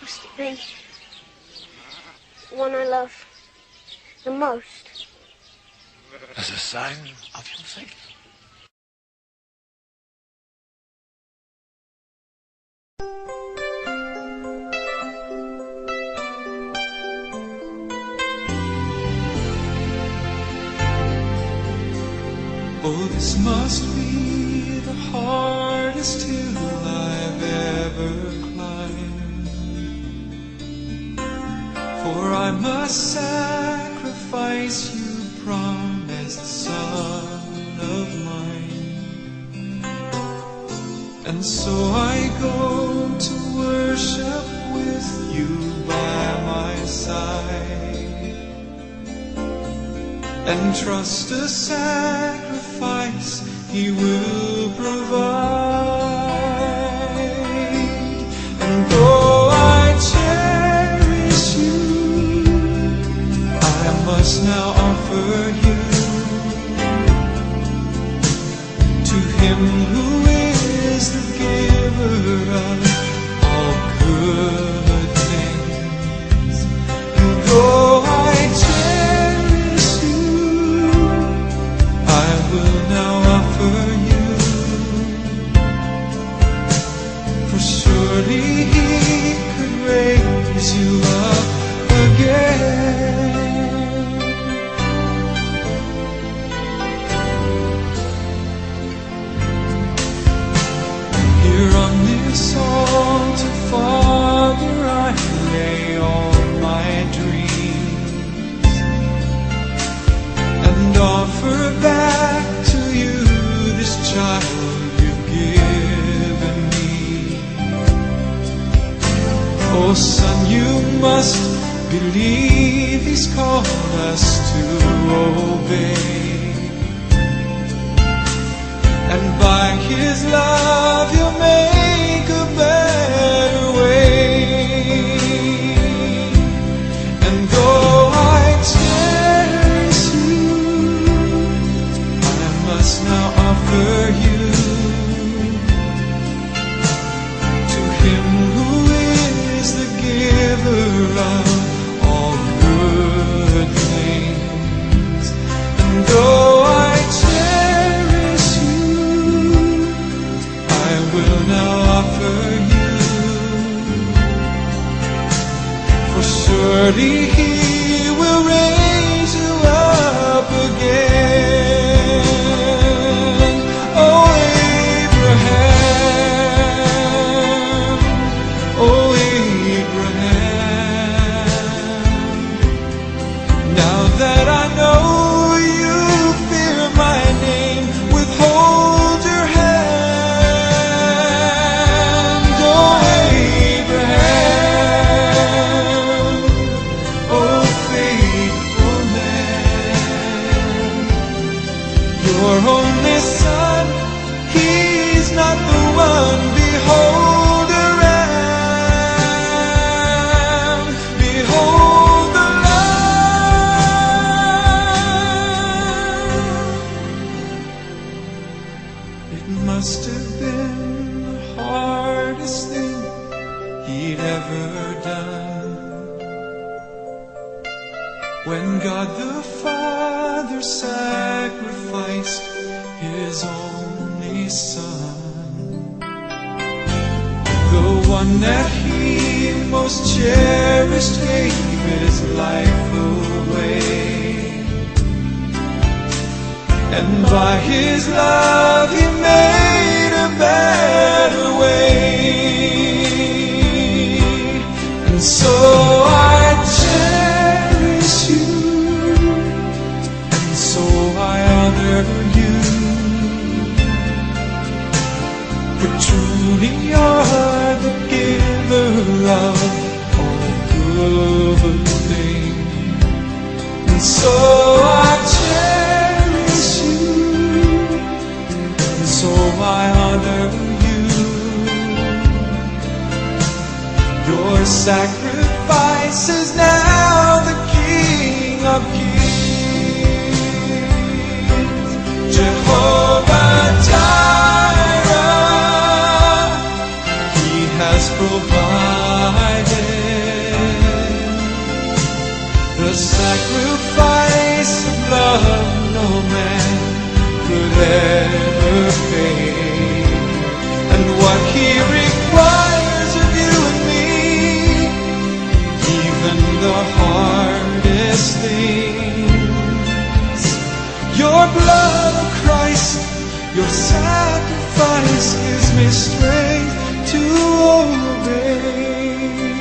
supposed to be. The one I love the most. As a sign of your faith. Oh, this must be the hardest hill I've ever climbed, for I must sacrifice you, promised son of mine. And so I go to worship with you by my side, and trust a sacrifice He will provide. And though I cherish you, I must now offer you to Him who is the giver of all good things. And though I cherish you, I will now offer you, for surely He could raise you up again. Here on this altar, Father, I lay all my dreams and offer back to you this child you've given me. Oh son, you must believe He's called us to obey, and by His love He'll make a better way. And though I cherish you, I must now offer you to Him who is the giver of all good things. And though I cherish you, I will now offer you, for surely He will raise you up again. Oh Abraham, oh Abraham, now that I know you fear my name, withhold your hand. Oh Abraham, oh faithful man, your only son, he's not the one. Behold the Lamb, behold the Lamb. It must have been the hardest thing He'd ever done, when God the Father sacrificed His only Son, the one that He most cherished, gave His life away, and by His love He made a better way. And so I cherish you, and so I honor you, for truly you're the giver of all good things. And so I cherish you, and so I honor you. Your sacrifice is now the King of Kings, Jehovah Jireh. He has provided never fade. And what He requires of you and me, even the hardest things, your blood, O Christ, your sacrifice gives me strength to obey.